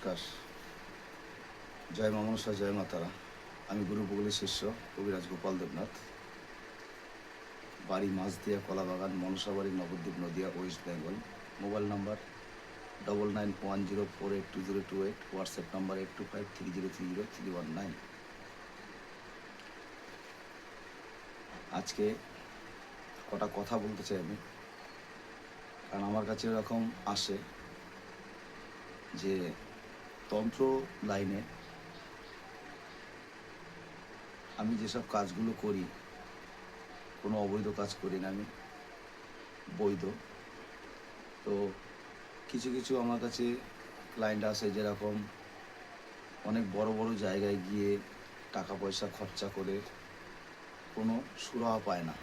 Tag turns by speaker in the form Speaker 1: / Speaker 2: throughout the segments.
Speaker 1: নমস্কার। জয় মা মনসা, জয় মা তারা। আমি গুরু বকুলের শিষ্য কবিরাজ গোপাল দেবনাথ। বাড়ি Majhdia, Kalabagan, Mansabari, Nabadwip, Nadia, West Bengal. Mobile number 9910482028, WhatsApp number 8253030319। আজকে কটা কথা বলতে চাই আমি, কারণ আমার কাছে এরকম আসে যে তন্ত্র লাইনে আমি যেসব কাজগুলো করি, কোনো অবৈধ কাজ করি না, আমি বৈধ। তো কিছু কিছু আমার কাছে ক্লায়েন্ট আসে যেরকম অনেক বড় বড় জায়গায় গিয়ে টাকা পয়সা খরচা করে কোনো সুরাহা পায় না,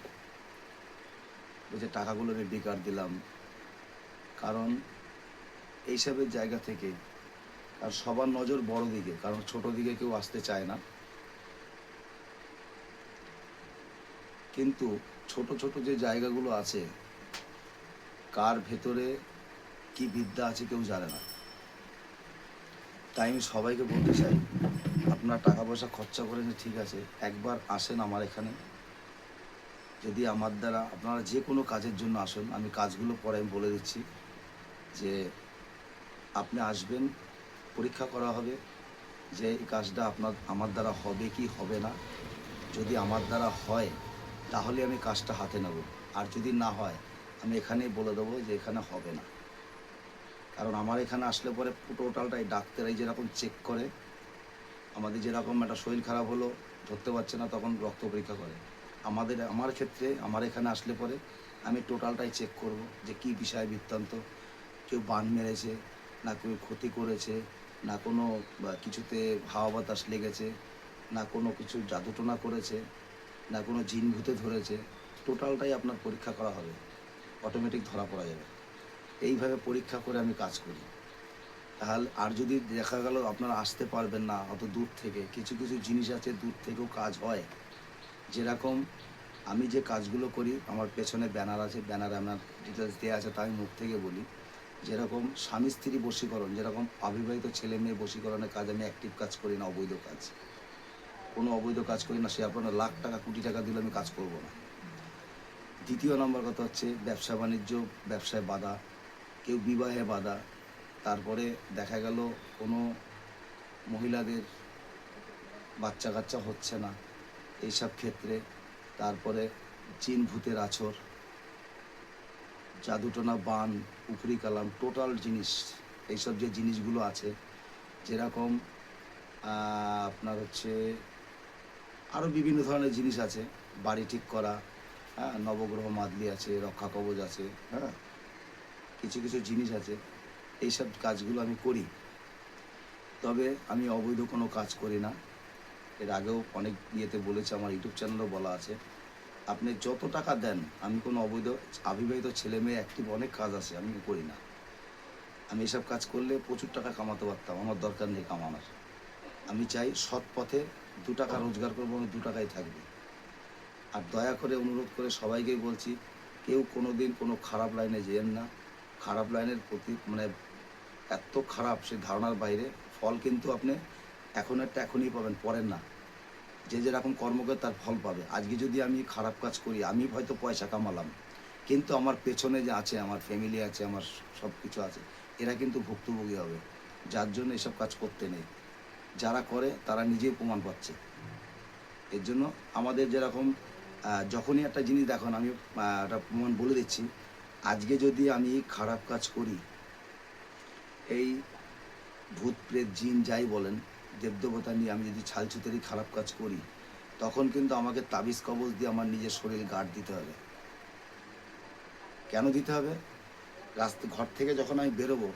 Speaker 1: বলছে টাকাগুলো আমি বেকার দিলাম। কারণ এইসবের জায়গা থেকে আর সবার নজর বড় দিকে, কারণ ছোট দিকে কেউ আসতে চায় না। কিন্তু ছোট ছোট যে জায়গাগুলো আছে, কার ভেতরে কি বিদ্যা আছে কেউ জানে না। তাই আমি সবাইকে বলতে চাই, আপনার টাকা পয়সা খরচা করেন ঠিক আছে, একবার আসেন আমার এখানে। যদি আমার দ্বারা আপনারা যে কোনো কাজের জন্য আসুন, আমি কাজগুলো পরে আমি বলে দিচ্ছি যে আপনি আসবেন, পরীক্ষা করা হবে যে এই কাজটা আমার দ্বারা হবে কি হবে না। যদি আমার দ্বারা হয় তাহলে আমি কাজটা হাতে নেব, আর যদি না হয় আমি এখানেই বলে দেবো যে এখানে হবে না। কারণ আমার এখানে আসলে পরে টোটালটাই ডাক্তারাই যেরকম চেক করে, আমাদের যেরকম একটা শরীর খারাপ হলো ধরতে পারছে না তখন রক্ত পরীক্ষা করে, আমার ক্ষেত্রে আমার এখানে আসলে পরে আমি টোটালটাই চেক করব যে কী বিষয় বৃত্তান্ত। কেউ বান মেরেছে, না কেউ ক্ষতি করেছে, না কোনো কিছুতে হাওয়া বাতাস লেগেছে, না কোনো কিছু জাদুটোনা করেছে, না কোনো জিন ভূতে ধরেছে। টোটালটাই আপনার পরীক্ষা করা হবে, অটোমেটিক ধরা পড়া যাবে। এইভাবে পরীক্ষা করে আমি কাজ করি। তাহলে আর যদি দেখা গেল আপনারা আসতে পারবেন না অত দূর থেকে, কিছু কিছু জিনিস আছে দূর থেকেও কাজ হয়। যেরকম আমি যে কাজগুলো করি, আমার পেছনে ব্যানার আছে, ব্যানারে আমার ডিটেলস দেওয়া আছে, তাই মুখ থেকে বলি। যেরকম স্বামী স্ত্রী বশীকরণ, যেরকম অবিবাহিত ছেলে মেয়ে বশীকরণের কাজ আমি অ্যাক্টিভ কাজ করি না, অবৈধ কাজ, কোনো অবৈধ কাজ করি না। সে আপনার লাখ টাকা কোটি টাকা দিলে আমি কাজ করব না। দ্বিতীয় নম্বর কথা হচ্ছে ব্যবসা বাণিজ্য, ব্যবসায় বাধা, কেউ বিবাহে বাধা, তারপরে দেখা গেল কোনো মহিলাদের বাচ্চা কাচ্চা হচ্ছে না, এইসব ক্ষেত্রে, তারপরে জিন ভূতের আছর, জাদুটোনা, বান, পুকুরি কালাম, টোটাল জিনিস, এইসব যে জিনিসগুলো আছে, যেরকম আপনার হচ্ছে আরও বিভিন্ন ধরনের জিনিস আছে, বাড়ি ঠিক করা, হ্যাঁ, নবগ্রহ মাদলি আছে, রক্ষা কবচ আছে, হ্যাঁ, কিছু কিছু জিনিস আছে, এইসব কাজগুলো আমি করি। তবে আমি অবৈধ কোনো কাজ করি না। এর আগেও অনেক ইয়েতে বলেছি, আমার ইউটিউব চ্যানেলেও বলা আছে, আপনি যত টাকা দেন, আমি কোনো অবৈধ অবিবাহিত ছেলে মেয়ে অ্যাক্টিভ অনেক কাজ আছে আমি করি না। আমি এসব কাজ করলে প্রচুর টাকা কামাতে পারতাম, আমার দরকার নেই কামানোর। আমি চাই সৎ পথে 2 টাকা রোজগার করবো, আমি 2 টাকাই থাকবে। আর দয়া করে অনুরোধ করে সবাইকেই বলছি, কেউ কোনো দিন কোনো খারাপ লাইনে যেয়েন না। খারাপ লাইনের প্রতি এত খারাপ, সে ধারণার বাইরে। ফল কিন্তু আপনি এখনেরটা এখনই পাবেন, পরের না। যে যেরকম কর্ম করে তার ফল পাবে। আজকে যদি আমি খারাপ কাজ করি, আমি হয়তো পয়সা কামালাম, কিন্তু আমার পেছনে যে আছে, আমার ফ্যামিলি আছে, আমার সব কিছু আছে, এরা কিন্তু ভুক্তভোগী হবে। যার জন্য এসব কাজ করতে নেই। যারা করে তারা নিজেই প্রমাণ পাচ্ছে। এর জন্য আমাদের যেরকম যখনই একটা জিনিস দেখুন, আমি একটা প্রমাণ বলে দিচ্ছি। আজকে যদি আমি খারাপ কাজ করি, এই ভূত প্রেত জিন যাই বলেন, দেবদেবতা নিয়ে আমি যদি ছালছুতারি খারাপ কাজ করি, তখন কিন্তু আমাকে তাবিজ কবজ দিয়ে আমার নিজের শরীর গার্ড দিতে হবে। কেন দিতে হবে? ঘর থেকে যখন আমি বেরোবো,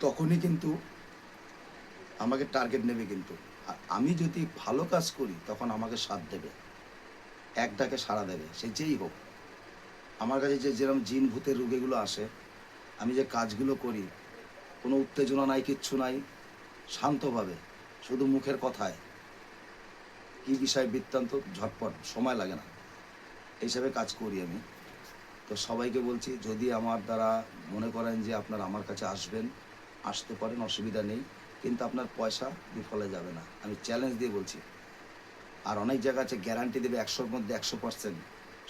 Speaker 1: তখনই কিন্তু আমাকে টার্গেট নেবে। কিন্তু আর আমি যদি ভালো কাজ করি, তখন আমাকে সাথ দেবে, এক ডাকে সাড়া দেবে, সে যেই হোক। আমার কাছে যে যেরকম জিন ভূতের রোগীগুলো আসে, আমি যে কাজগুলো করি, কোনো উত্তেজনা নাই, কিচ্ছু নাই, শান্তভাবে, শুধু মুখের কথায় কী বিষয় বৃত্তান্ত, ঝটপট, সময় লাগে না, এইসবে কাজ করি আমি। তো সবাইকে বলছি, যদি আমার দ্বারা মনে করেন যে আপনারা আমার কাছে আসবেন, আসতে পারেন, অসুবিধা নেই। কিন্তু আপনার পয়সা বিফলে যাবে না, আমি চ্যালেঞ্জ দিয়ে বলছি। আর অনেক জায়গা আছে গ্যারান্টি দেবে 100-র মধ্যে 100%।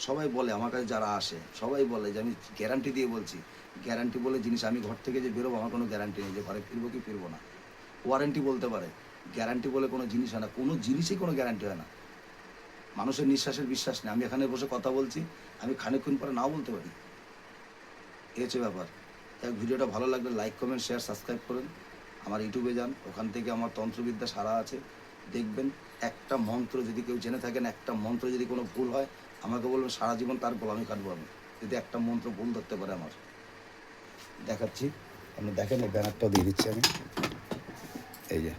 Speaker 1: সবাই বলে আমার কাছে যারা আসে সবাই বলে যে আমি গ্যারান্টি দিয়ে বলছি। গ্যারান্টি বলে জিনিস, আমি ঘর থেকে যে বেরোবো আমার কোনো গ্যারান্টি নেই যে ঘরে ফিরবো কি ফিরবো না। ওয়ারেন্টি বলতে পারে, গ্যারান্টি বলে কোনো জিনিস হয় না, কোনো জিনিসই কোনো গ্যারান্টি হয় না। মানুষের নিঃশ্বাসের বিশ্বাস নেই। আমি এখানে বসে কথা বলছি, আমি খানিকক্ষণ পরে নাও বলতে পারি। এই হচ্ছে ব্যাপার। তাই ভিডিওটা ভালো লাগলে লাইক কমেন্ট শেয়ার সাবস্ক্রাইব করেন। আমার ইউটিউবে যান, ওখান থেকে আমার তন্ত্রবিদ্যা সারা আছে, দেখবেন। একটা মন্ত্র যদি কেউ জেনে থাকেন, একটা মন্ত্র যদি কোনো ভুল হয় আমাকে বলবেন, সারা জীবন তার গোলামি কাটবো আমি, যদি একটা মন্ত্র ভুল ধরতে পারে আমার। দেখাচ্ছি, আপনি দেখেন, এই ব্যানারটাও দিয়ে দিচ্ছি আমি, এই যে।